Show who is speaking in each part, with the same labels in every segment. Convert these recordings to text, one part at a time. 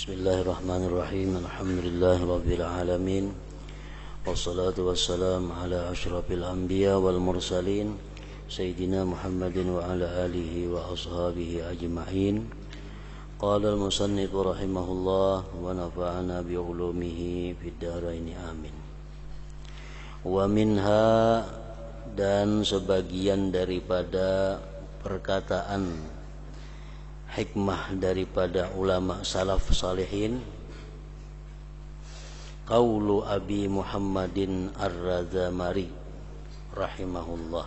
Speaker 1: Bismillahirrahmanirrahim. Alhamdulillahirabbil alamin. Wassalatu wassalamu ala asyrafil anbiya wal mursalin sayyidina Muhammadin wa ala alihi wa ashabihi ajma'in. Qala al-musannif rahimahullah wa nafa'ana bi ulumihi fid dharain amin. Wa minha, dan sebagian daripada perkataan hikmah daripada ulama salaf salihin, qaulu Abi Muhammadin Ar-Razamari rahimahullah,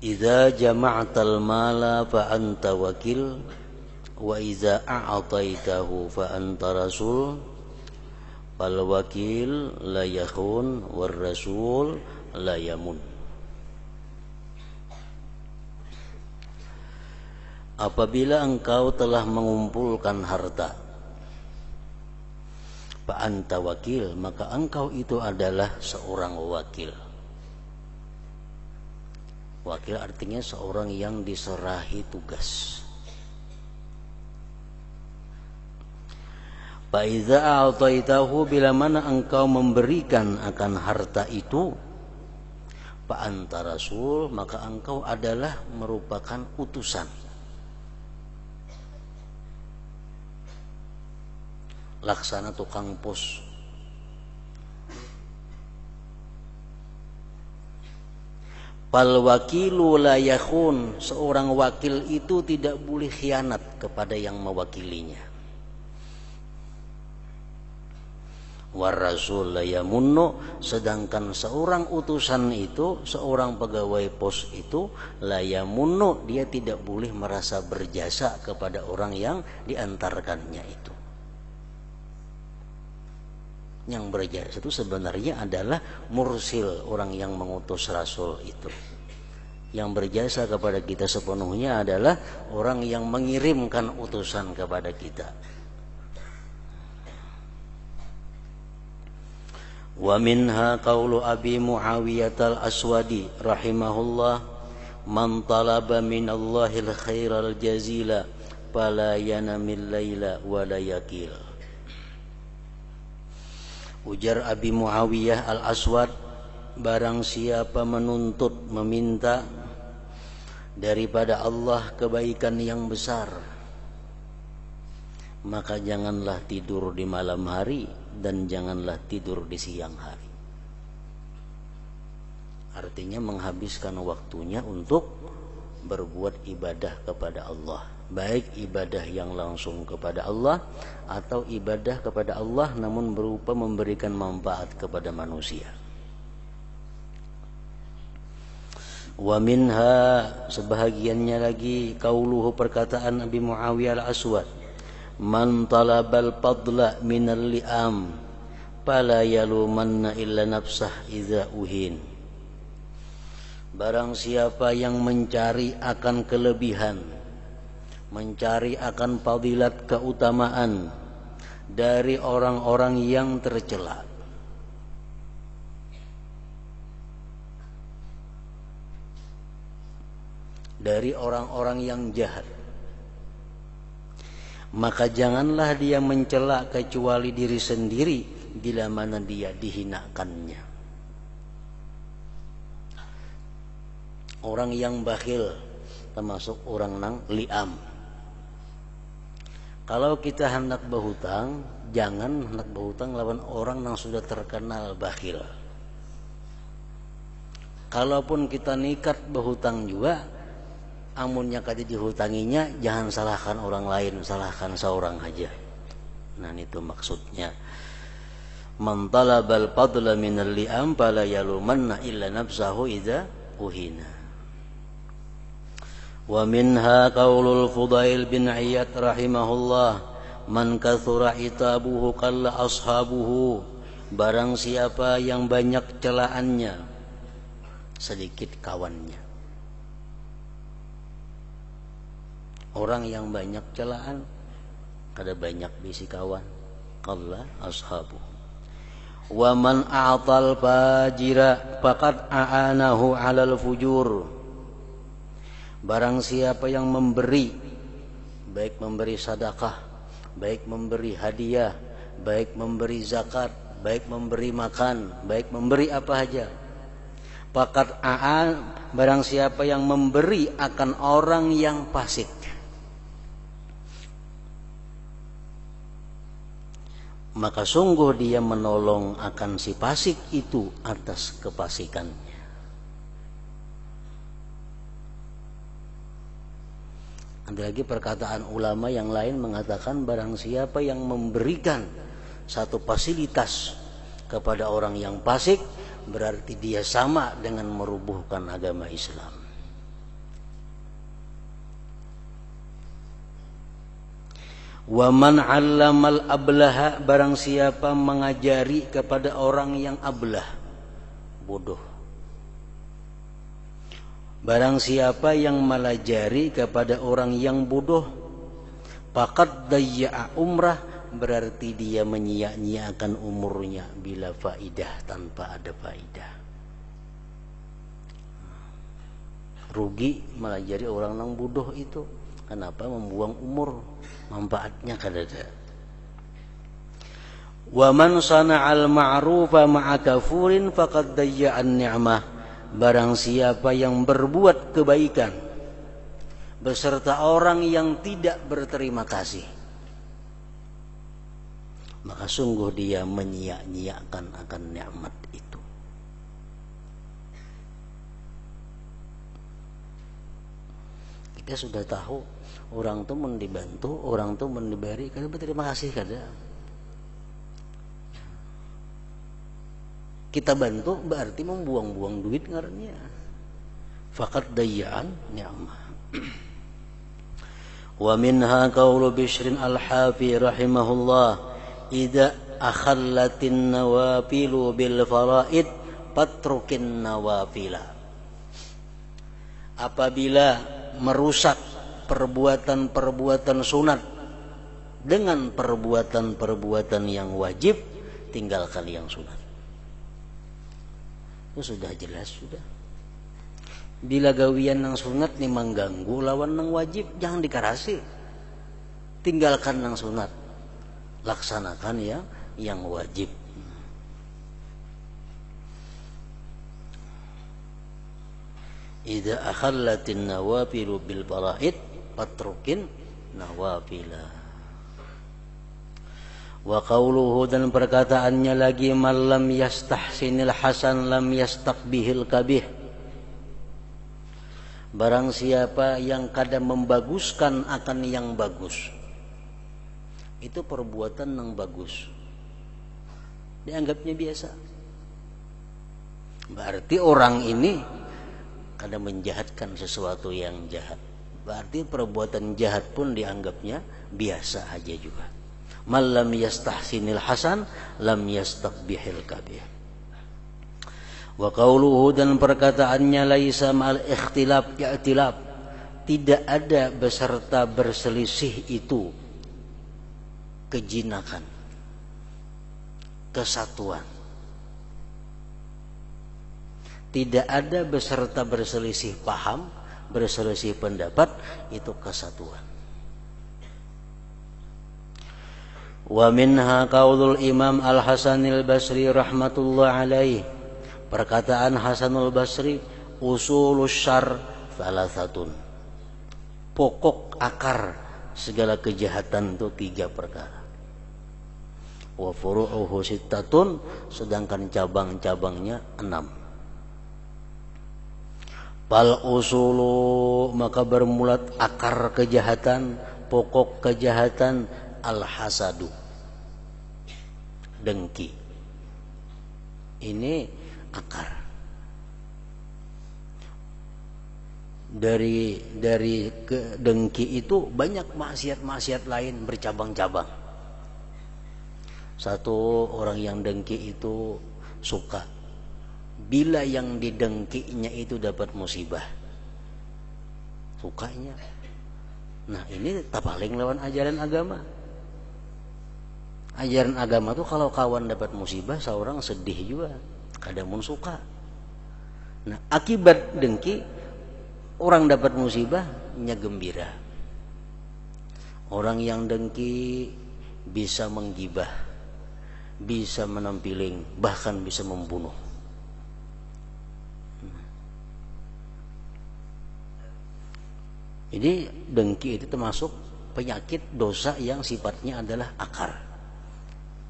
Speaker 1: idza jama'tal mala fa anta wakil wa idza a'taitahu fa anta rasul fal wakil la yakhun war rasul la yamun. Apabila engkau telah mengumpulkan harta, fa anta wakil, maka engkau itu adalah seorang wakil. Wakil artinya seorang yang diserahi tugas. Fa iza a'taitahu, bila mana engkau memberikan akan harta itu, fa anta rasul, maka engkau adalah merupakan utusan. Laksana tukang pos. Fal wakilu la yakhun, seorang wakil itu tidak boleh khianat kepada yang mewakilinya. War rasul la yamunnu, sedangkan seorang utusan itu, seorang pegawai pos itu, la yamunnu, dia tidak boleh merasa berjasa kepada orang yang diantarkannya itu. Yang berjasa itu sebenarnya adalah mursil, orang yang mengutus rasul itu. Yang berjasa kepada kita sepenuhnya adalah orang yang mengirimkan utusan kepada kita. Wa minha qaulu Abi Muawiyah al-Aswadi rahimahullah, man talaba minallahil khairal jazila fala yanamil laila wa la yakil. Ujar Abi Muawiyah al-Aswad, barang siapa menuntut, meminta daripada Allah kebaikan yang besar, maka janganlah tidur di malam hari dan janganlah tidur di siang hari. Artinya menghabiskan waktunya untuk berbuat ibadah kepada Allah, baik ibadah yang langsung kepada Allah atau ibadah kepada Allah namun berupa memberikan manfaat kepada manusia. Wa minha, sebahagiannya lagi, qauluhu, perkataan Abi Muawiyah al-Aswad, man talabal fadla minal li'am fala yalumanna illa nafsah idza uhin. Barang siapa yang mencari akan kelebihan, mencari akan fadilat, keutamaan dari orang-orang yang tercela, dari orang-orang yang jahat, maka janganlah dia mencela kecuali diri sendiri bila mana dia dihinakannya. Orang yang bakhil termasuk orang nang liam. Kalau kita hendak berhutang, jangan hendak berhutang lawan orang yang sudah terkenal bakhil. Kalaupun kita nikat berhutang juga, amunnya kata dihutanginya, jangan salahkan orang lain, salahkan seorang aja. Nah, itu maksudnya. Man talabal fadla minal li'am fala yalumanna illa nafsahu idza uhina. Wa minha qaulul Fudail bin Iyad rahimahullah, man kathura itabuhu qalla ashabuhu, barang siapa yang banyak celaannya sedikit kawannya. Orang yang banyak celaan kada banyak bisi kawan, qalla ashabuhu. Wa man a'tal fajira faqad a'anahu 'alal fujur, barang siapa yang memberi baik memberi sedekah, baik memberi hadiah, baik memberi zakat, baik memberi makan, baik memberi apa saja. Fakat barang siapa yang memberi akan orang yang fasik, maka sungguh dia menolong akan si fasik itu atas kefasikannya. Ada lagi perkataan ulama yang lain mengatakan barang siapa yang memberikan satu fasilitas kepada orang yang fasik, berarti dia sama dengan merubuhkan agama Islam. Wa man 'allamal ablaha, barang siapa mengajari kepada orang yang ablah, bodoh. Barang siapa yang melajari kepada orang yang bodoh, faqad dayya'a umrah, berarti dia menyia-nyiakan umurnya bila faidah, tanpa ada faidah. Rugi melajari orang yang bodoh itu. Kenapa? Membuang umur, manfaatnya kadada. Wa man sana'al ma'rufa ma'a kafurin faqad dayya'an ni'mah, barang siapa yang berbuat kebaikan beserta orang yang tidak berterima kasih, maka sungguh dia menyia-nyiakan akan nikmat itu. Kita sudah tahu orang tuh mau dibantu, orang tuh mau diberi, kada berterima kasih kada. Kita bantu berarti membuang-buang duit ngarannya. Faqad dayya'an ni'mah. Wa minha qaulu Bishrin al-Hafi rahimahullah, idza akhallatin nawafilu bil faraid patrukin nawafila. Apabila merusak perbuatan-perbuatan sunat dengan perbuatan-perbuatan yang wajib, tinggalkan yang sunat. Itu sudah jelas sudah. Bila gawian nang sunat ni mengganggu lawan nang wajib, jangan dikarasi. Tinggalkan nang sunat, laksanakan yang wajib. Idza akhallatin nawafilu bil faraid patrukin nawafila. Wa qawluhu, dan perkataannya lagi, man lam yastahsinil hasan lam yastaqbihil kabih, barang siapa yang kadang membaguskan akan yang bagus, itu perbuatan yang bagus dianggapnya biasa, berarti orang ini kadang menjahatkan sesuatu yang jahat, berarti perbuatan jahat pun dianggapnya biasa aja juga. Man lam yastahsinil hasan lam yastaqbihil kabih. Wa qauluhu, dan perkataannya, laisa ma'al ikhtilaf i'tilaf, tidak ada beserta berselisih itu kejinakan, kesatuan. Tidak ada beserta berselisih paham, berselisih pendapat, itu kesatuan. Wa minha qaulul Imam Al-Hasanil Basri rahmatullah alaih, perkataan Hasanul Basri, usulus syarr salasatun, pokok akar segala kejahatan itu 3 perkara. Wa furu'uhu sittatun, sedangkan cabang-cabangnya 6. Fal usulu, maka bermulat akar kejahatan, pokok kejahatan, al-hasadu, dengki. Ini akar. Dari dengki itu banyak maksiat-maksiat lain bercabang-cabang. Satu orang yang dengki itu suka bila yang didengkinya itu dapat musibah, sukanya. Nah ini tapaling lawan ajaran agama. Ajaran agama tuh kalau kawan dapat musibah, seorang sedih juga, kadang pun suka. Nah akibat dengki, orang dapat musibah nya gembira. Orang yang dengki bisa menggibah, bisa menampiling, bahkan bisa membunuh. Jadi dengki itu termasuk penyakit dosa yang sifatnya adalah akar.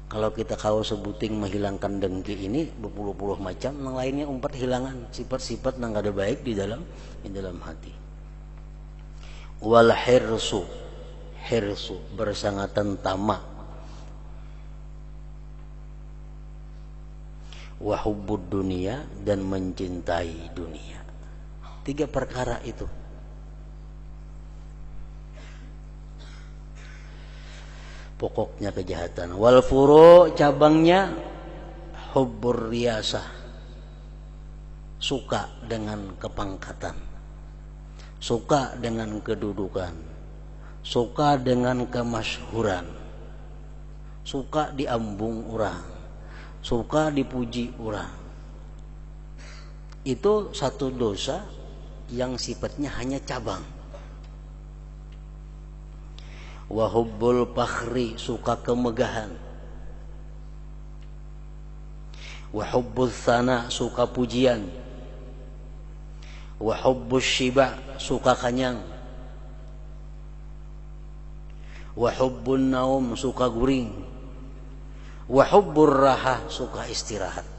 Speaker 1: Kalau kita kau sebuting menghilangkan dengki ini berpuluh-puluh macam, yang lainnya umpat hilangan sifat-sifat yang ada baik di dalam hati. Wal hirsu, hirsu bersangatan tamak. Wa hubbud dunia, dan mencintai dunia. 3 perkara itu. Pokoknya kejahatan. Wal furu, cabangnya hubbur riyasah, suka dengan kepangkatan, suka dengan kedudukan, suka dengan kemasyhuran, suka diambung orang, suka dipuji orang. Itu satu dosa yang sifatnya hanya cabang. Wa hubbul fakhri, suka kemegahan. Wa hubbul tsana, suka pujian. Wa hubbus syiba, suka kenyang. Wa hubbun naum, suka guring. Wa hubbur raha, suka istirahat.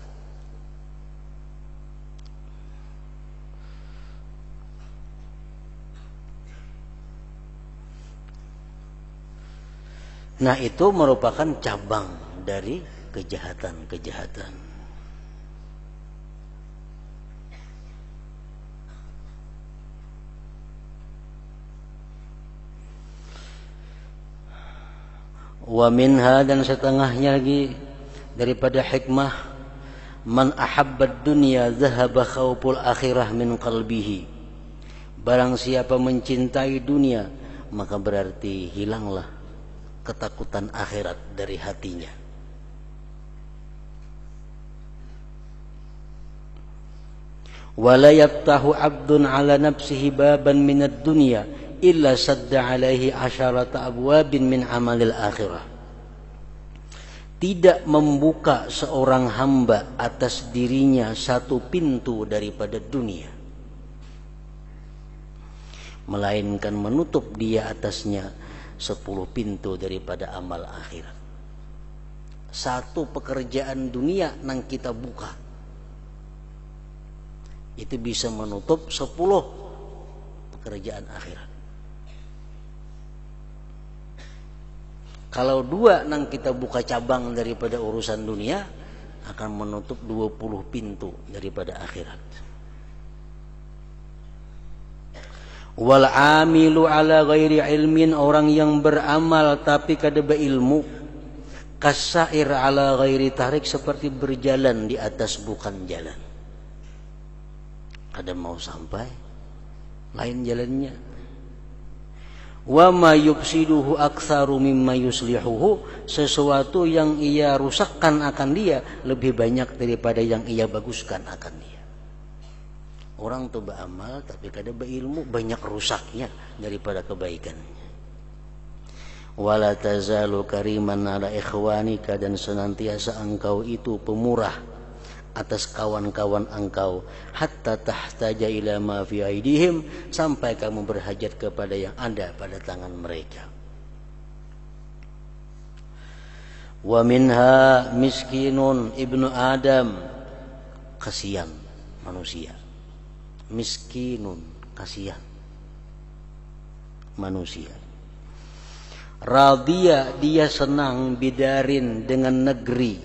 Speaker 1: Nah, itu merupakan cabang dari kejahatan-kejahatan. Wa minha, dan setengahnya lagi daripada hikmah, man ahabbad dunya zahaba khawful akhirah min qalbihi. Barang siapa mencintai dunia, maka berarti hilanglah ketakutan akhirat dari hatinya. Wala yaftahu 'abdun 'ala nafsihi baban minad dunya illa sadda 'alaihi 'asharata abwabin min 'amalil akhirah. Tidak membuka seorang hamba atas dirinya satu pintu daripada dunia, melainkan menutup dia atasnya 10 pintu daripada amal akhirat. Satu pekerjaan dunia nang kita buka, itu bisa menutup 10 pekerjaan akhirat. Kalau 2 nang kita buka cabang daripada urusan dunia, akan menutup 20 pintu daripada akhirat. Wal amilu ala ghairi ilmin, orang yang beramal tapi kada beilmu, kasair ala ghairi tarik, seperti berjalan di atas bukan jalan. Kada mau sampai, lain jalannya. Wa ma yufsiduhu aktsaru mimma yuslihuhu, sesuatu yang ia rusakkan akan dia lebih banyak daripada yang ia baguskan akan dia. Orang tuh beramal tapi kada berilmu, banyak rusaknya daripada kebaikannya. Wala tazalu kariman ala ikhwanika, dan senantiasa engkau itu pemurah atas kawan-kawan engkau, hatta tahtaja ila ma fi aidihim, sampai kamu berhajat kepada yang ada pada tangan mereka. Wa minha miskinun ibnu Adam, kasihan manusia. Miskinun, kasihan manusia. Radhiya, dia senang, bidarin, dengan negeri,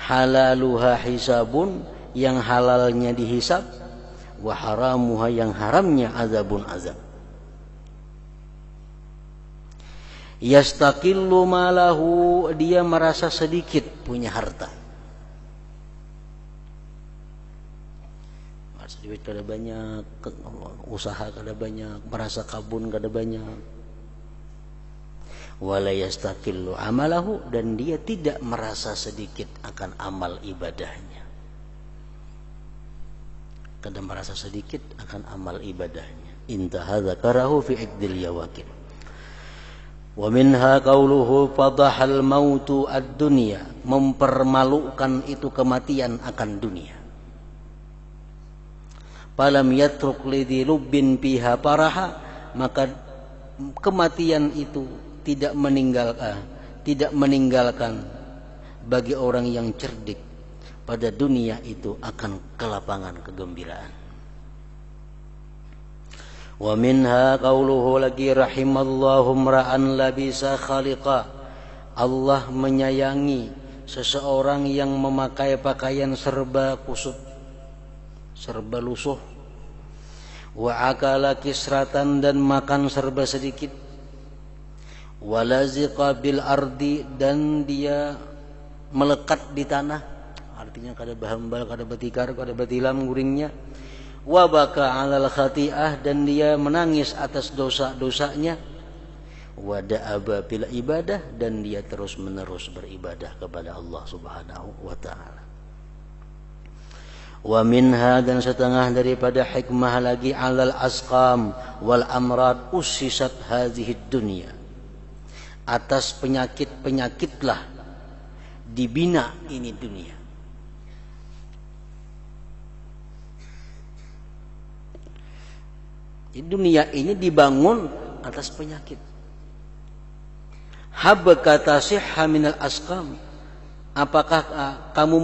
Speaker 1: halaluha hisabun, yang halalnya dihisab, wa haramuha, yang haramnya azabun, azab. Yastaqillu malahu, dia merasa sedikit punya harta. Duit kada banyak, usaha kada banyak, merasa kabun kada banyak. Wala yastaqillu amalahu, dan dia tidak merasa sedikit akan amal ibadahnya. Kada merasa sedikit akan amal ibadahnya. Intaha dzakarahu fi iqdil yawaqid. Wa minha qauluhu fadahal mautu ad-dunya, mempermalukan itu kematian akan dunia. Falam yatruk lidhi lubbin fiha paraha, maka kematian itu tidak meninggalkan bagi orang yang cerdik pada dunia itu akan kelapangan kegembiraan. Wa minha qauluhu lagi rahimallahu mra'an labisa khaliqa, Allah menyayangi seseorang yang memakai pakaian serba kusut, serba lusuh. Wa akala kisratan, dan makan serba sedikit. Wa laziqa bil ardi, dan dia melekat di tanah, artinya kada bahambal, kada betikar, kada betilam guringnya. Wa baka 'alal khati'ah, dan dia menangis atas dosa-dosanya. Wa da'aba bil ibadah, dan dia terus-menerus beribadah kepada Allah Subhanahu wa taala. Wa minha, dan setengah daripada hikmah lagi, 'alal asqam wal amrad ussisat hadhid dunya, atas penyakit-penyakitlah dibina ini dunia. Jadi dunia ini dibangun atas penyakit. Habaka sihha minal asqam, apakah kamu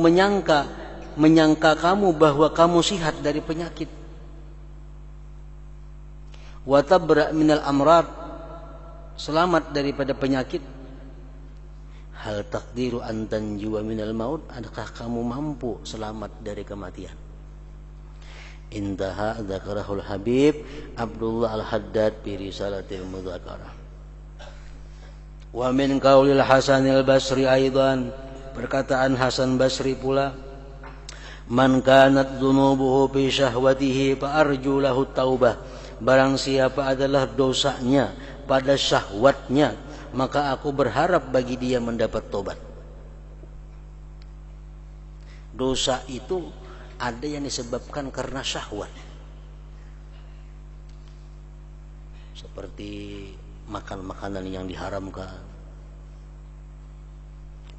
Speaker 1: menyangka kamu bahwa kamu sihat dari penyakit? Wa tabra minal amrad, selamat daripada penyakit. Hal taqdiru an tanjuwa minal maut, adakah kamu mampu selamat dari kematian? Intaha dzakarahul Habib Abdullah Al-Haddad fi risalatil mudzakarah. Wa min qaulil Hasanil Basri aidan, perkataan Hasan Basri pula, man kanat dzunubuhu fi syahwatihi fa arju lahu taubah, barang siapa adalah dosanya pada syahwatnya, maka aku berharap bagi dia mendapat tobat. Dosa itu ada yang disebabkan karena syahwat, seperti makan makanan yang diharamkan,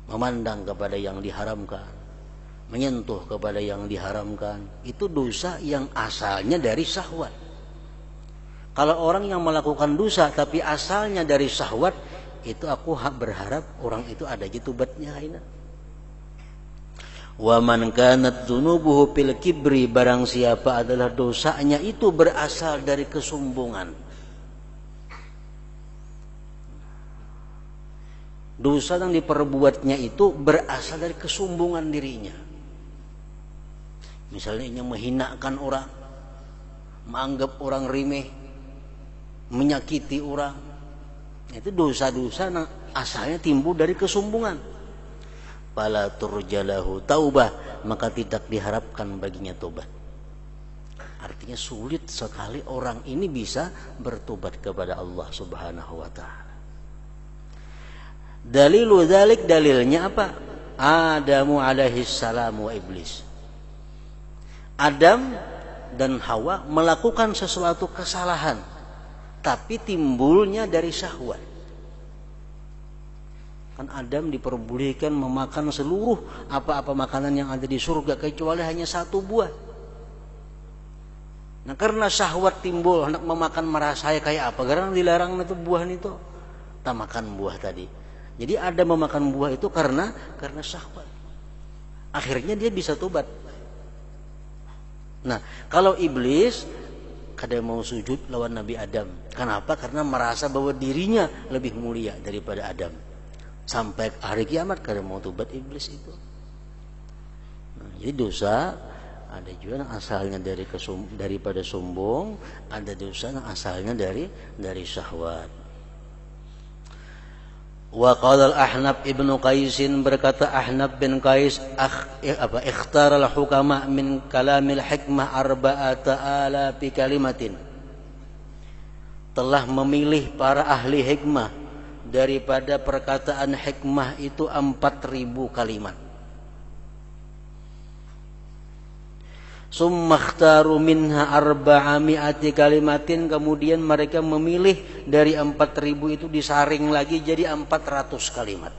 Speaker 1: memandang kepada yang diharamkan, menyentuh kepada yang diharamkan. Itu dosa yang asalnya dari syahwat. Kalau orang yang melakukan dosa tapi asalnya dari syahwat, itu aku berharap orang itu ada tobatnya. Wa man kanat dzunubuhu fil kibri, barang siapa adalah dosanya itu berasal dari kesombongan. Dosa yang diperbuatnya itu berasal dari kesombongan dirinya. Misalnya yang menghinakan orang, menganggap orang remeh, menyakiti orang. Itu dosa-dosa yang asalnya timbul dari kesombongan. Fala turjalahu taubah, maka tidak diharapkan baginya tobat. Artinya sulit sekali orang ini bisa bertobat kepada Allah Subhanahu wa taala. Dalilu dzalik, dalilnya apa? Adamu alaihi salam wa iblis. Adam dan Hawa melakukan sesuatu kesalahan, tapi timbulnya dari syahwat. Kan Adam diperbolehkan memakan seluruh apa-apa makanan yang ada di surga kecuali hanya satu buah. Nah, karena syahwat timbul, hendak memakan merasa kayak apa, karena dilarang itu buah itu, tak makan buah tadi. Jadi Adam memakan buah itu karena syahwat. Akhirnya dia bisa tobat. Nah, kalau iblis kada mau sujud lawan Nabi Adam. Kenapa? Karena merasa bahwa dirinya lebih mulia daripada Adam. Sampai hari kiamat kada mau tobat iblis itu. Nah, jadi dosa ada juga yang asalnya daripada sombong, ada dosa yang asalnya dari syahwat. Wa qala al-Ahnaf ibnu Qaisin, berkata Ahnaf bin Qais, ikhtara al-hukama min kalamil hikmah arba'ata alafi kalimatin, telah memilih para ahli hikmah daripada perkataan hikmah itu 4.000 kalimat. Summakhtaru minha arba'ami'ati kalimatin, kemudian mereka memilih dari 4.000 itu disaring lagi jadi 400 kalimat.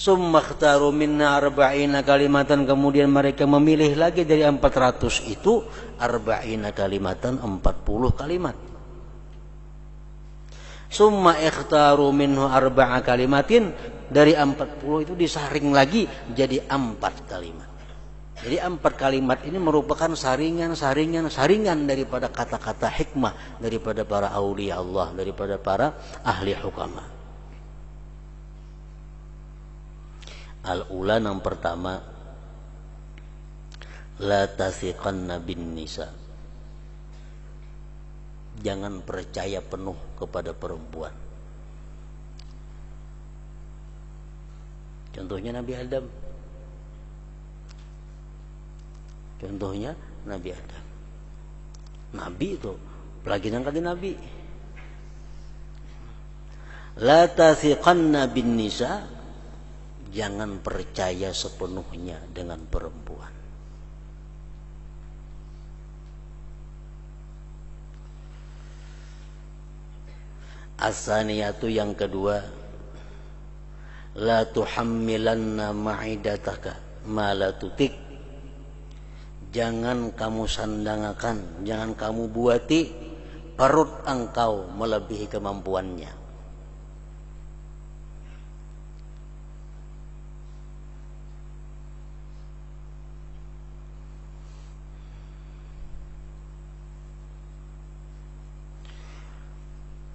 Speaker 1: Summakhtaru minha arba'ina kalimatan, kemudian mereka memilih lagi dari 400 itu arba'ina kalimatan, 40 kalimat. Summa ikhtaru minhu arba'a kalimatin, dari 40 itu disaring lagi jadi 4 kalimat. Jadi 4 kalimat ini merupakan saringan daripada kata-kata hikmah daripada para aulia Allah, daripada para ahli hukama. Al-ula, yang pertama, la tasiqanna bin nisa. Jangan percaya penuh kepada perempuan. Contohnya Nabi Adam. Contohnya Nabi Adam. Nabi itu pelaginan kali Nabi. La tathiqanna bin nisa, jangan percaya sepenuhnya dengan perempuan. As-saniyatu, yang kedua, la tuhammilanna ma'idataka ma la tutik. Jangan kamu sandangakan, jangan kamu buati perut engkau melebihi kemampuannya.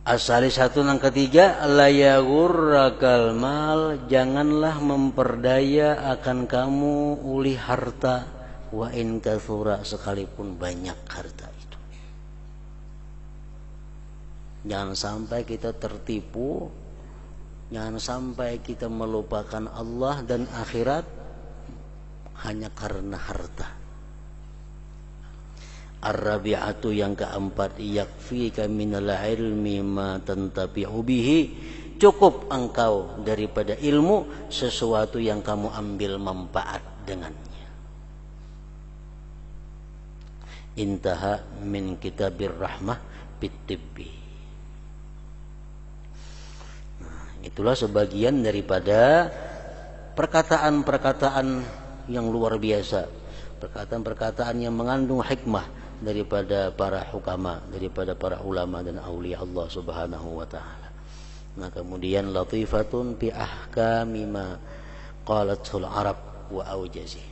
Speaker 1: Asali satu, yang ketiga, la yaghurrakal mal, janganlah memperdaya akan kamu uli harta, wa in katsura, sekalipun banyak harta itu. Jangan sampai kita tertipu, jangan sampai kita melupakan Allah dan akhirat hanya karena harta. Ar-rabi'atu, yang keempat, yakfika minal ilmi ma tantabi'u bihi, cukup engkau daripada ilmu sesuatu yang kamu ambil manfaat dengannya. Intaha min kitabir rahmah bitibbi. Nah, itulah sebagian daripada perkataan-perkataan yang luar biasa, perkataan-perkataan yang mengandung hikmah daripada para hukama, daripada para ulama dan aulia Allah Subhanahu wa taala. Nah, kemudian latifatun fi ahkami ma qalatul arab wa aujazi.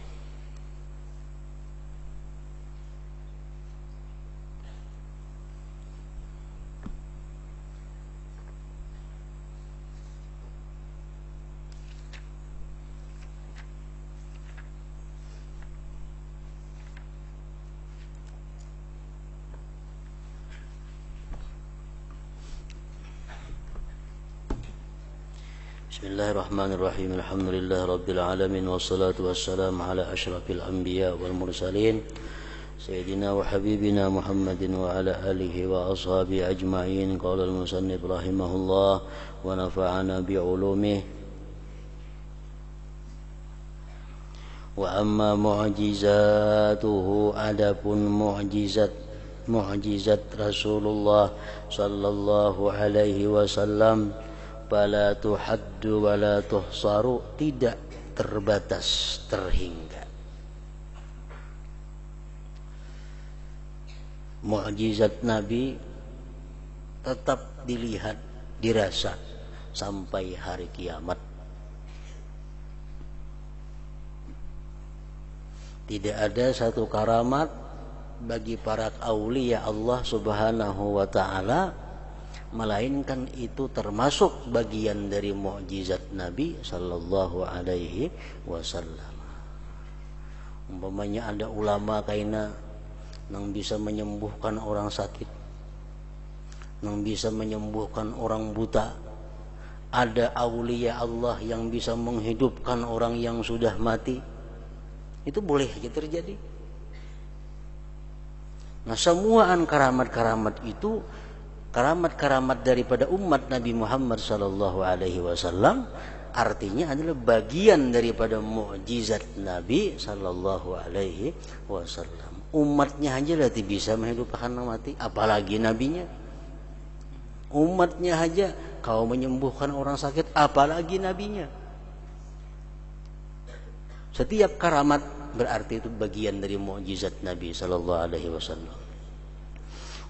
Speaker 1: Bismillahirrahmanirrahim. Alhamdulillah rabbil alamin, wassalatu wassalamu ala asyrafil anbiya wal mursalin sayyidina wa habibina Muhammadin wa ala alihi wa ashabihi ajma'in. Qala al-musannif rahimahullah wa nafa'ana bi ulumihi. Wa amma mu'jizatuhu, adapun mu'jizat Rasulullah sallallahu alaihi wasallam, fala tuhaddu wa la tuhsaru, tidak terbatas terhingga. Mukjizat Nabi tetap dilihat, dirasa sampai hari kiamat. Tidak ada satu karamat bagi para aulia Allah Subhanahu wa taala melainkan itu termasuk bagian dari mukjizat Nabi sallallahu alaihi wasallam. Umpamanya ada ulama kaina yang bisa menyembuhkan orang sakit, yang bisa menyembuhkan orang buta. Ada aulia Allah yang bisa menghidupkan orang yang sudah mati. Itu boleh aja terjadi. Nah, semuaan karamat-karamat itu, karamat-karamat daripada umat Nabi Muhammad sallallahu alaihi wasallam artinya adalah bagian daripada mukjizat Nabi sallallahu alaihi wasallam. Umatnya aja lah bisa menghidupkan mati, apalagi nabinya. Umatnya aja kau menyembuhkan orang sakit, apalagi nabinya. Setiap karamat berarti itu bagian dari mukjizat Nabi sallallahu alaihi wasallam.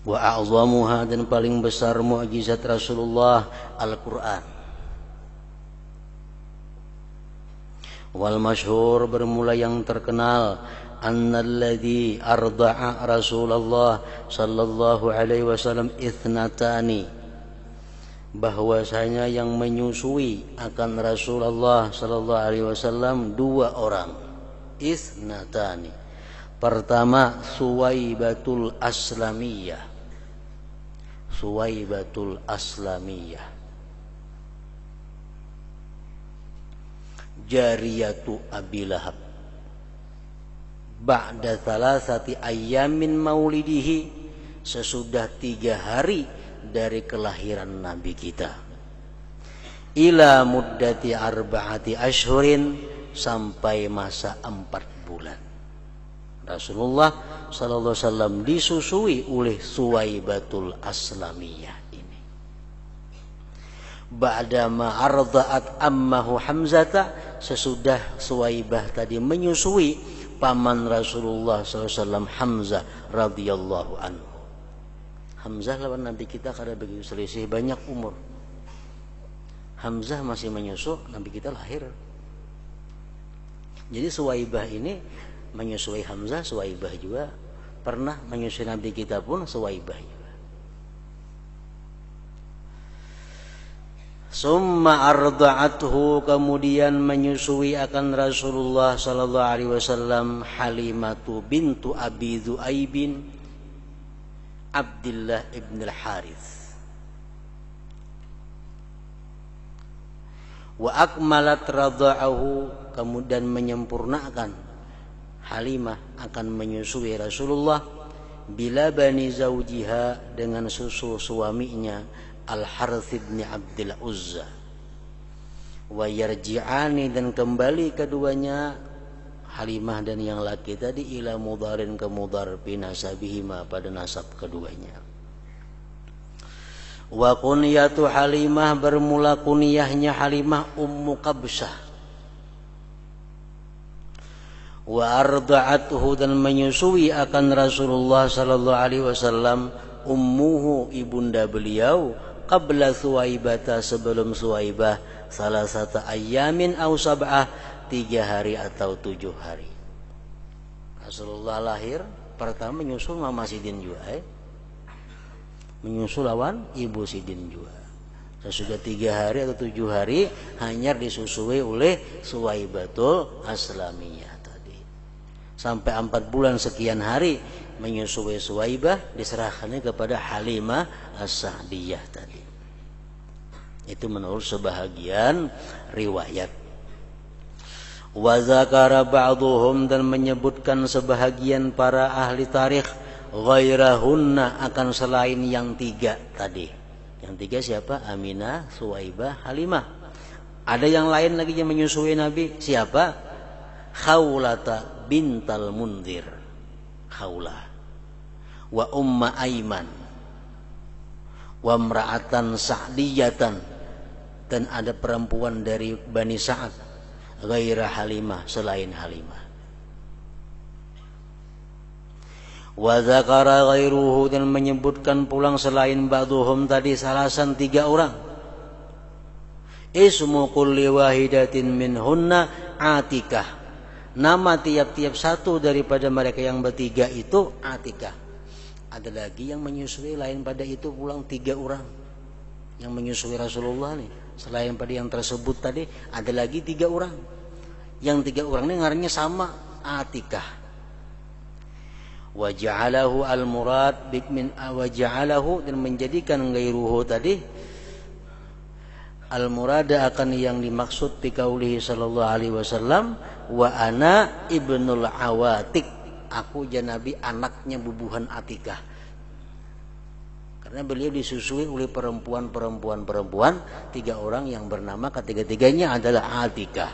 Speaker 1: Wa a'zamuha, dan paling besar mukjizat Rasulullah Al-Qur'an. Wal masyhur, bermula yang terkenal, annalladzi arda'a Rasulullah sallallahu alaihi wasallam ithnatani, bahwasanya yang menyusui akan Rasulullah sallallahu alaihi wasallam dua orang. Ithnatani, pertama Suwaibatul Aslamiyah. Suwaibatul Aslamiyah, jariyatu Abi Lahab, ba'da thalathati ayyamin maulidihi, sesudah 3 hari dari kelahiran Nabi kita, ila muddati arba'ati ashhurin, sampai masa 4 bulan. Rasulullah sallallahu alaihi wasallam disusui oleh Suwaibatul Aslamiyah ini. Ba'da ma arda'at ammahu Hamzata, sesudah Suwaibah tadi menyusui paman Rasulullah SAW Hamzah radhiyallahu anhu. Hamzah lawan Nabi kita kada begitu selisih banyak umur. Hamzah masih menyusu, Nabi kita lahir. Jadi Suwaibah ini menyusui Hamzah, Suwaibah juga pernah menyusui Nabi kita pun Suwaibah juga. Summa arda'athu, kemudian menyusui akan Rasulullah sallallahu alaihi wasallam Halimatu bintu Abi Dzu'aibin Abdullah ibn al-Harith. Wa akmalat radha'ahu, kemudian menyempurnakan Halimah akan menyusui Rasulullah bila bani zaujiha, dengan susu suaminya Al-Harith ibn Abdul Uzza. Wa yarji'ani, dan kembali keduanya Halimah dan yang laki tadi ila Mudharin, ke Mudhar, binasabihima, pada nasab keduanya. Wa kunyatu Halimah, bermula kunyahnya Halimah Ummu Qabsah. Wa arda'atuhu, dan menyusui akan Rasulullah sallallahu alaihi wasallam ummuhu, ibunda beliau, qabla Suwaibata, sebelum Suwaibah, salasata ayyamin aw sab'ah, 3 hari atau 7 hari. Rasulullah lahir pertama menyusul Mama Sidin juga, menyusul lawan Ibu Sidin juga. Sesudah 3 hari atau 7 hari hanya disusui oleh Suwaibatul Aslamiyah tadi. Sampai 4 bulan sekian hari menyusui Suwaibah, diserahkannya kepada Halimah As-Sa'diyah tadi. Itu menurut sebahagian riwayat. Wa zakara ba'dhum, dan menyebutkan sebahagian para ahli tarikh, ghairahunna, akan selain yang 3 tadi. Yang 3 siapa? Aminah, Suwaibah, Halimah. Ada yang lain lagi yang menyusui Nabi, siapa? Khawlata bintal Mundhir, Khawlah, wa Umma Aiman, wa mra'atan Sa'diyatan, dan ada perempuan dari Bani Sa'ad, ghaira Halimah, selain Halimah. Wa dzakara ghairuhu, dan menyebutkan pulang selain ba'dhum tadi, salasan 3 orang. Ismu kulli wahidatin minhunna Atikah, nama tiap-tiap satu daripada mereka yang bertiga itu Atikah. Ada lagi yang menyusui lain pada itu pulang 3 orang yang menyusui Rasulullah nih. Selain pada yang tersebut tadi ada lagi 3 orang. Yang 3 orang ini ngarannya sama, Atikah. Wa ja'alahu al-murad bikmin wa ja'alahu, dan menjadikan gairuhu tadi al-murada akan yang dimaksud bi qaulihi sallallahu alaihi wasallam, wa ana ibnul Awatik, aku Nabi anaknya bubuhan Atikah. Karena beliau disusui oleh perempuan 3 orang yang bernama ketiga-tiganya adalah Atikah.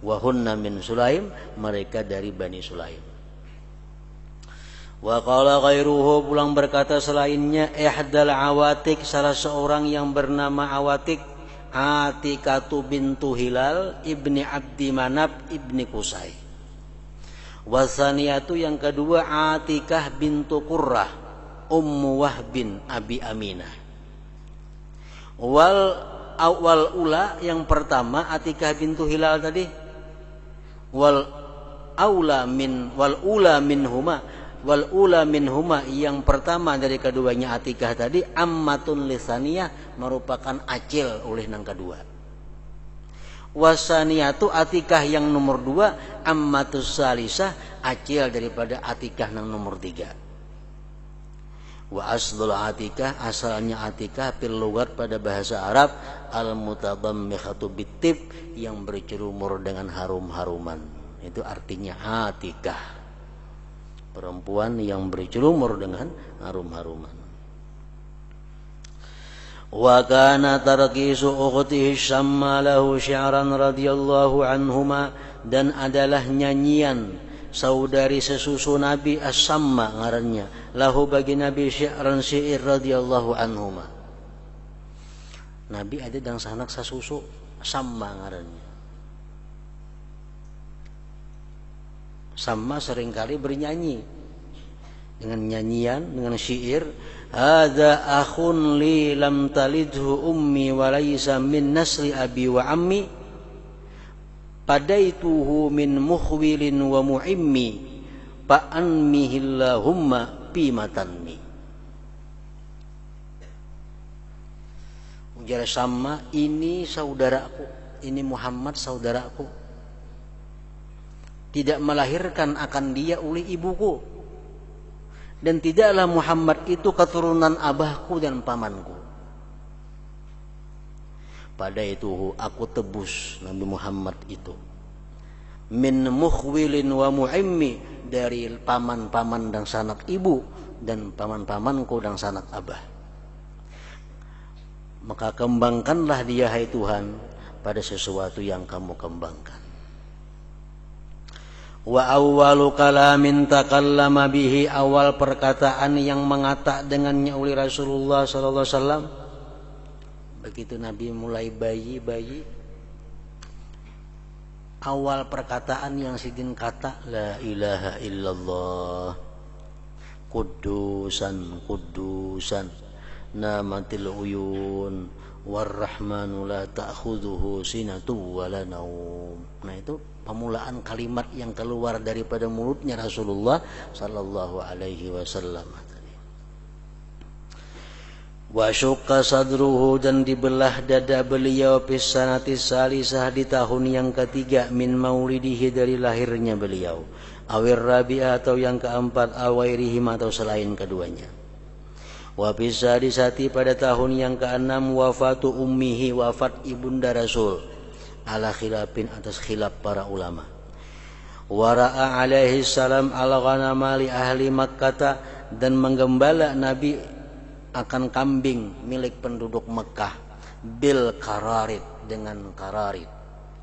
Speaker 1: Wa hunna min Sulaim, mereka dari Bani Sulaim. Wa qala ghairuhu, pulang berkata selainnya, ihdal awatik, salah seorang yang bernama Awatik, Atikatu bintu Hilal ibni Abdi Manab ibni Qusay. Wasaniyatu, yang kedua, Atikah bintu Qurrah Ummu Wahbin Abi Aminah. Wal ula, yang pertama Atikah bintu Hilal tadi, wal ula minhuma, yang pertama dari keduanya Atikah tadi, ammatun lisaniyah, merupakan acil oleh nang kedua. Wasaniyatu, Atikah yang nomor 2, ammatus salisah, acil daripada Atikah nang nomor 3. Wa aslul Atikah, asalnya Atikah fil lughat, pada bahasa Arab, al mutadammihatu bitib, yang bercerumur dengan harum-haruman. Itu artinya Atikah, perempuan yang bercerumur dengan harum-haruman. Wa kana tarqisu ukhtihi Syamma lahu syi'ran radhiyallahu anhuma, dan adalah nyanyian saudari sesusu Nabi As-Samma ngarannya, lahu bagi Nabi syi'ran syair radhiyallahu anhuma. Nabi ada dan sanak sasusu Samma ngarannya. Samma seringkali bernyanyi dengan nyanyian, dengan syair. Hadza akhun li lam talidhu ummi wa laysa min nasli abi wa ammi, padaituhu min mukhwilin wa mu'immi, fa'anmihillahumma pimatanmi. Ujar Samma, ini saudaraku, ini Muhammad saudaraku, tidak melahirkan akan dia oleh ibuku, dan tidaklah Muhammad itu keturunan abahku dan pamanku. Pada itu aku tebus Nabi Muhammad itu min mukhwilin wa mu'immi, dari paman-paman dan sanak ibu dan paman-pamanku dan sanak abah. Maka kembangkanlah dia hai Tuhan pada sesuatu yang kamu kembangkan. Wa awwalu kalamin takallama bihi, awal perkataan yang mengata dengannya oleh Rasulullah sallallahu alaihi wasallam. Begitu Nabi mulai bayi, awal perkataan yang sidin kata la ilaha illallah, kudusan namatil uyun warrahmanu la ta'khudhuhu sinatu wala naum. Nah, itu pemulaan kalimat yang keluar daripada mulutnya Rasulullah sallallahu alaihi wasallam. Wa syukka sadruhu, dan dibelah dada beliau fis sanati salisah, di tahun yang ketiga, min maulidihi, dari lahirnya beliau, awir rabi'ah, atau yang keempat, awairihim, atau selain keduanya. Wa fis sadisati, pada tahun yang keenam, wafatu ummihi, wafat ibunda Rasul, ala khilafin, atas khilaf para ulama. Wara'a alaihi salam al-ghanama li ahli Makkah, dan menggembala Nabi akan kambing milik penduduk Mekah, bil kararit, dengan kararit,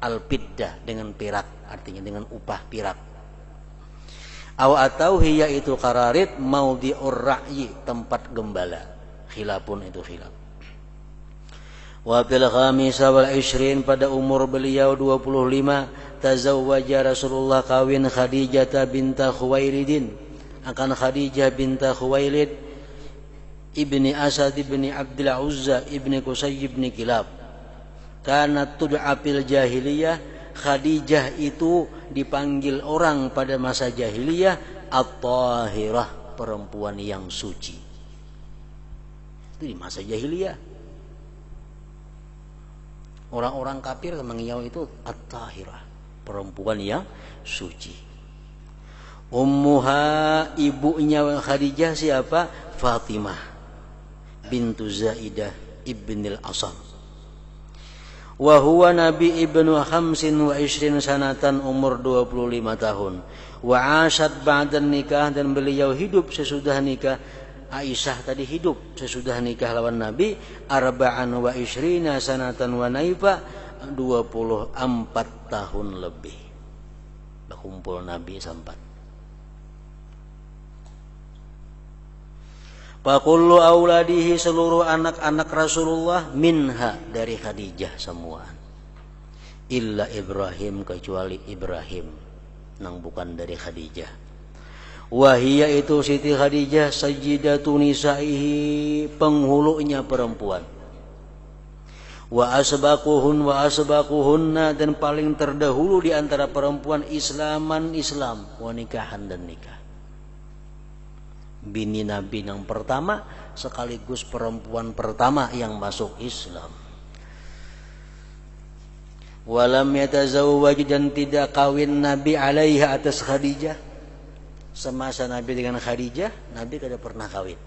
Speaker 1: al piddah, dengan pirak, artinya dengan upah pirak. Atau hiya, itu kararit, maudhi'ur ra'yi, tempat gembala. Khilafun, itu khilaf. Wa bil khamisa wal 20, pada umur beliau 25, tazawwaja Rasulullah kawin Khadijah binta Khuwailidin, akan Khadijah binta Khuwailid ibni Asad ibni Abdul Uzza ibni Qusay ibni Kilab. Karena tud'a fil jahiliyah, Khadijah itu dipanggil orang pada masa jahiliyah at-tahirah, perempuan yang suci. Itu di masa jahiliyah. Orang-orang kafir mengiau itu at-tahirah, perempuan yang suci. Ummuha, ibunya Khadijah siapa? Fatimah bintu Zaidah ibnil Asam. Wa huwa Nabi ibnu 25 sanatan, umur 25 tahun. Wa asyad ba'dan nikah, dan beliau hidup sesudah nikah Aisyah tadi hidup sesudah nikah lawan Nabi arba'an wa ishrina sanatan wa naifa 24 tahun lebih. Kumpul Nabi sampai. Fakullu auladihi seluruh anak-anak Rasulullah minha dari Khadijah semua. Illa Ibrahim kecuali Ibrahim nang bukan dari Khadijah. Wahia itu Siti Khadijah sayyidatu nisaihi penghulunya perempuan. Wa asbaquhunna dan paling terdahulu di antara perempuan Islam wa nikahan dan nikah. Bini Nabi yang pertama sekaligus perempuan pertama yang masuk Islam. Walam yatazawwaj dan tidak kawin Nabi alaiha atas Khadijah. Semasa Nabi dengan Khadijah, Nabi kada pernah kawin.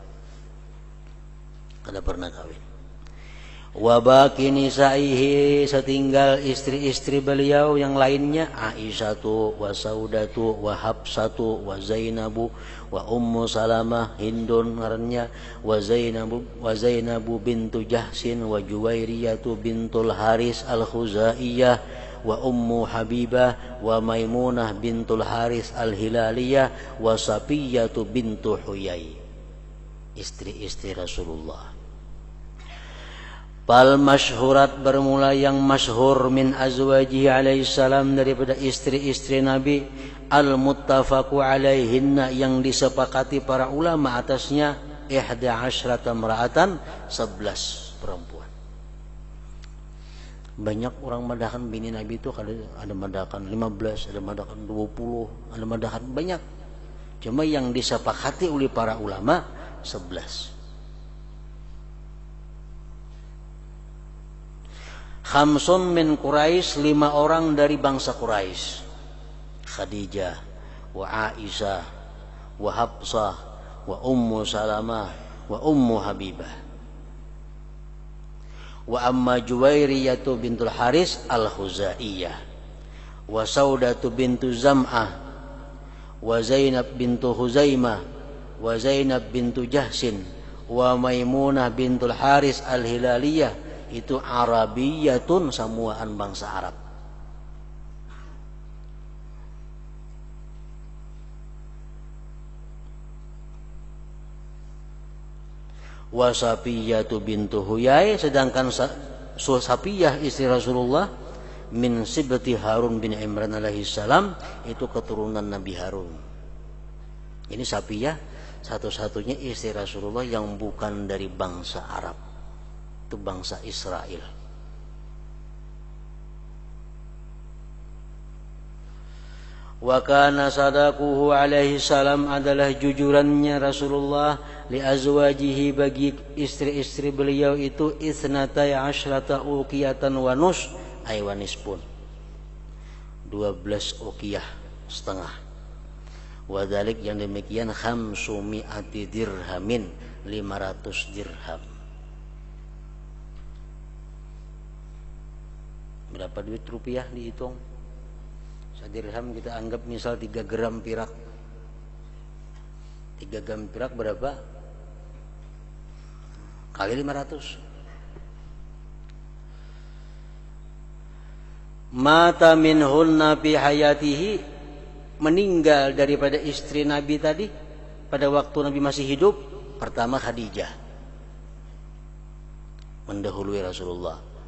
Speaker 1: Wa baqi nisaihi setinggal istri-istri beliau yang lainnya Aisyatu wa Saudatu wa Hafsatu wa Zainabu wa Ummu Salamah Hindun ngarannya wa Zainabu bintu Jahsin wa Juwairiyatu bintul Haris al-Khuzaiyah wa Ummu Habibah wa Maimunah bintul Haris al-Hilaliyah wa Safiyatu bintu Huyai. Istri-istri Rasulullah. Fal masyhurat bermula yang masyhur min azwajihi alaihi salam daripada istri-istri Nabi al-muttafaqu alaihinna yang disepakati para ulama atasnya 11 mar'atan 11 perempuan. Banyak orang madakan bini Nabi itu ada madakan 15, ada madakan 20, ada madakan banyak. Cuma yang disepakati oleh para ulama 11. Khamsun min Quraisy 5 orang dari bangsa Quraisy. Khadijah wa Aisyah wa Hafsah wa Ummu Salamah wa Ummu Habibah. Wa amma Juwairiyatu bintul Haris al-Khuzaiyah wa Saudatu bintu Zam'ah wa Zainab bintu Huzaimah wa Zainab bintu Jahsin wa Maimunah bintul Haris al-Hilaliyah. Itu Arabiyatun samuaan bangsa Arab. Wa Safiyatu bintu Huyai sedangkan Safiyah istri Rasulullah min sibti Harun bin Imran alaihi salam itu keturunan Nabi Harun. Ini Safiyah satu-satunya istri Rasulullah yang bukan dari bangsa Arab. Itu bangsa Israel. Wa kana sadaquhu alaihi salam adalah jujurannya Rasulullah li azwajihi bagi istri-istri beliau itu 12 uqiyatan wa nus ay wa nisfun 12 uqiyah setengah. Wa dzalik yang demikian 500 dirhamin 500 dirham. Berapa duit rupiah dihitung? Sadirham kita anggap misal 3 gram perak. 3 gram perak berapa? Kali 500. Mata minhunna fi hayatihi meninggal daripada istri Nabi tadi pada waktu Nabi masih hidup. Pertama Khadijah mendahului Rasulullah.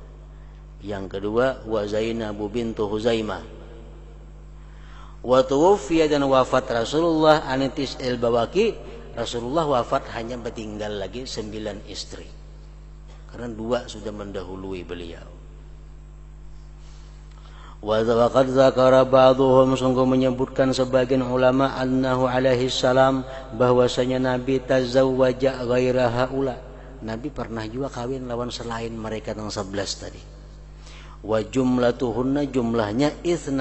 Speaker 1: Yang kedua wa Zainabu bintu Huzaimah. Wa tuwfiya dan wafat Rasulullah anitis al-bawaki. Rasulullah wafat hanya bertinggal lagi 9 istri. Karena 2 sudah mendahului beliau. Wa qad zakara ba'dhum sungguh menyebutkan sebagian ulama annahu alaihi salam bahwasanya Nabi tazawwaja ghaira haula. Nabi pernah juga kawin lawan selain mereka yang 11 tadi. Wa jumlatuhunna jumlahnya 12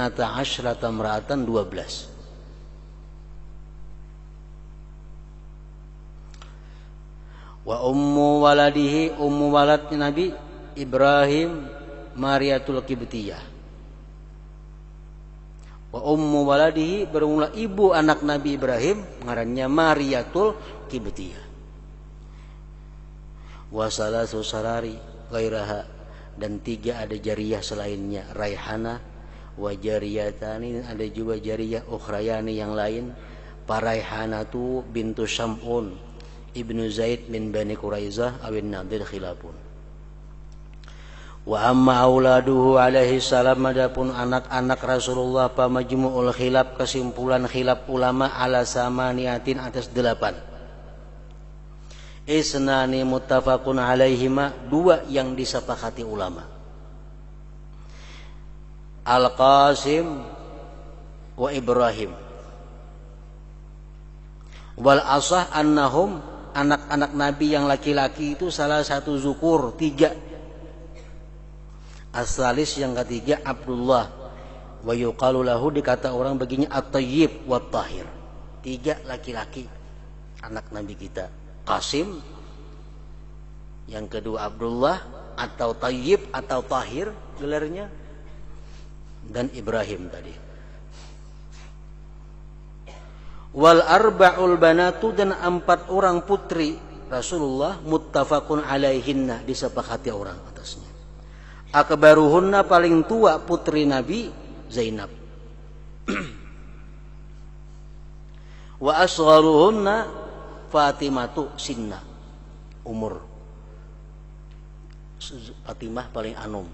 Speaker 1: mar'atan 12. Wa ummu waladihi ummu walad Nabi Ibrahim Mariatul Qibtiyah. Wa ummu waladihi bermula ibu anak Nabi Ibrahim ngarannya Mariatul Qibtiyah. wa salasu sarari ghairaha, dan 3 ada jariyah selainnya, raihana wa jariyatani, ada juga jariyah ukhrayani yang lain. Paraihanatu bintu Syam'un ibnu Zaid min Bani Quraizah awin Nadir khilafun. Wa amma auladuhu alaihi salam, adapun anak-anak Rasulullah, pa majmu'ul khilaf, kesimpulan khilaf ulama, ala samaniatin, atas 8. Isnani muttafaqun alaihima, 2 yang disepakati ulama. Al-Qasim wa Ibrahim. Wal asah annahum, anak-anak Nabi yang laki-laki itu salah satu zukur, 3. As-salis yang ketiga Abdullah, wa yuqalu lahu, dikata orang baginya at-tayyib wa tahir. 3 laki-laki anak Nabi kita. Qasim, yang kedua Abdullah atau tayyib atau tahir gelarnya, dan Ibrahim tadi. Wal arba'ul banatu, dan 4 orang putri Rasulullah, muttafaqun alaihinna, disepakati orang atasnya. Akbaruhunna, paling tua putri Nabi Zainab. Wa asgharuhunna Fatimatu sinna, umur. Fatimah paling anum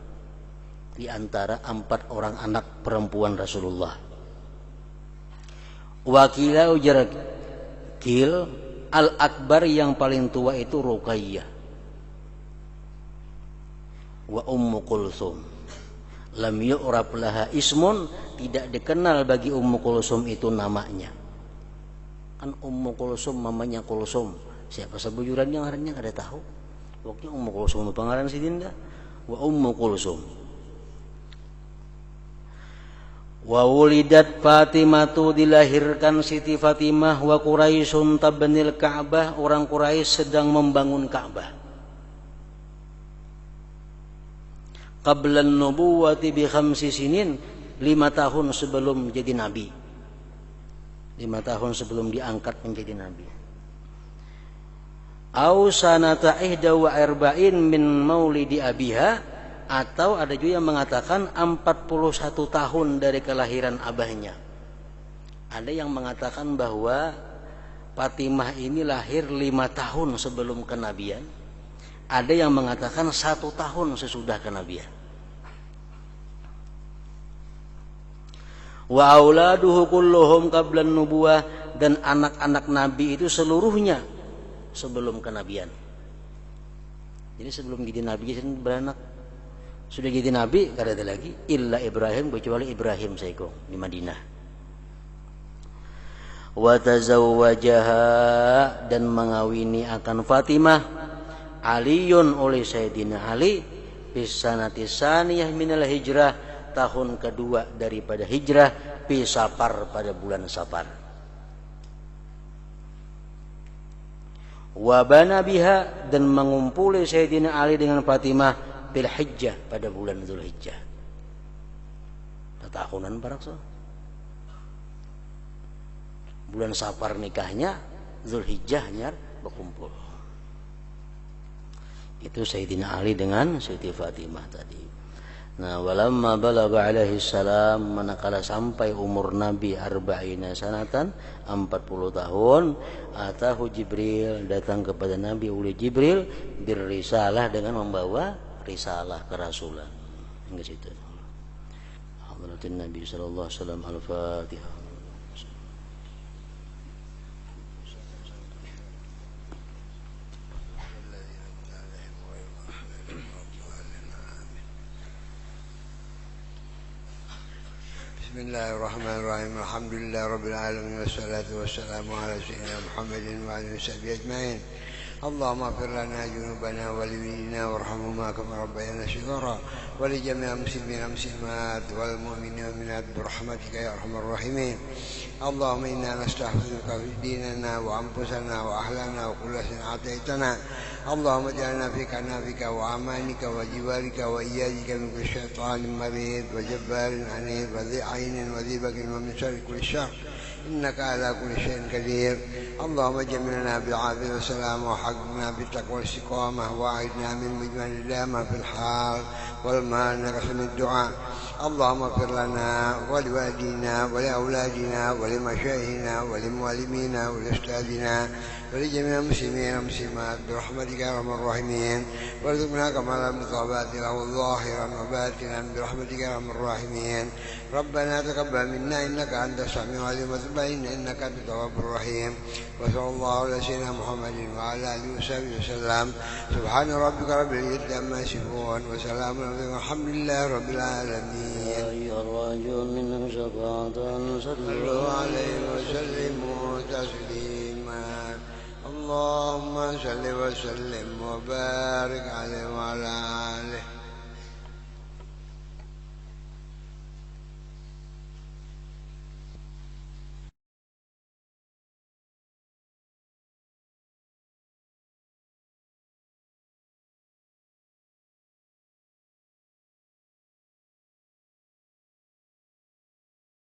Speaker 1: di antara 4 orang anak perempuan Rasulullah. Wakila ujar kil al-akbar, yang paling tua itu Ruqayyah. Wa Ummu Kulsum lam yu'rab laha ismun, tidak dikenal bagi Ummu Kulsum itu namanya. Kan Ummu Kulsum mamanya Kulsum, siapa sebujuran yang ngarannya kada tahu. Waktu Ummu Kulsum pangaran si dinda. Wa Ummu Kulsum. Wa wulidat Fatimatu, dilahirkan Siti Fatimah, wa Quraisyun tabnil Ka'bah, orang Quraisy sedang membangun Ka'bah. Qabla an-nubuwwati bi 5 sinin, 5 tahun sebelum jadi nabi. 5 tahun sebelum diangkat menjadi nabi. Au sanata 41 min maulidi abiha, atau ada juga yang mengatakan 41 tahun dari kelahiran abahnya. Ada yang mengatakan bahwa Fatimah ini lahir 5 tahun sebelum kenabian. Ada yang mengatakan 1 tahun sesudah kenabian. Wa auladuhu kulluhum qabla nubuwah, dan anak-anak Nabi itu seluruhnya sebelum kenabian. Jadi sebelum jadi Nabi beranak. Sudah jadi Nabi, kada ada lagi. Illa Ibrahim, kecuali Ibrahim saiko di Madinah. Wa tazawwajaha, dan mengawini akan Fatimah Aliyun oleh Sayyidina Ali, bisanati saniyah minal hijrah, tahun kedua daripada hijrah, fi Safar, pada bulan Safar. Wa bana biha, dan mengumpuli Sayyidina Ali dengan Fatimah bil Hijjah, pada bulan Zulhijjah. Tahunan barakso. Bulan Safar nikahnya, Zulhijjahnya berkumpul. Itu Sayyidina Ali dengan Siti Fatimah tadi. Nah, walamma balagha alaihi salam, manakala sampai umur Nabi 40 sanatan, 40 tahun, atahu Jibril, datang kepada Nabi oleh Jibril, birrisalah, dengan membawa risalah kerasulan. Hingga situ. Hadratin Nabi sallallahu alaihi wasallam. Al-Fatihah.
Speaker 2: Bismillahirrahmanirrahim. Alhamdulillah rabbil alamin, wassalatu wassalamu ala sayyidina Muhammadin wa alihi washabihi ajmain. اللهم اغفر لنا ذنوبنا ولوالدينا وارحمهما كما ربيانا صغارا ولجميع المسلمين والمسلمات والمؤمنين والمؤمنات برحمتك يا ارحم الراحمين. اللهم انا نستحفظك في ديننا وانفسنا واهلنا وكل شيء اعطيتنا. اللهم اجعلنا في كنافك واعمانك وجوارك وايادك من كل شيطان مريض وجبار عنيد وذي عين وذي بكر ومن شر كل شر. إنك على كل شيء قدير. اللهم جملنا بالعافية والسلام وحقنا بالتقوى والاستقامة وأعذنا من مجمل الدامة في الحال والمال نقص من الدعاء. اللهم اغفر لنا ولوالدينا ولأولادنا ولمشايخنا ولمعلمينا ولأستاذنا ولجميع المسلمين والمسلمات برحمتك يا ارحم الراحمين. وارزقنا كمال المصابات له ظاهرا وباطنا برحمتك يا ارحم الراحمين. ربنا تقبل منا انك انت السميع العليم وتب علينا انك انت التواب الرحيم. وصلى الله على سيدنا محمد وعلى اله وصحبه وسلم. سبحان ربك رب العزه عما يصفون وسلام على المرسلين والحمد لله رب العالمين.
Speaker 1: يا أيها الراجون منهم شفاعة
Speaker 2: صلوا عليه وسلموا تسليما. اللهم صل وسلم وبارك عليه وعلى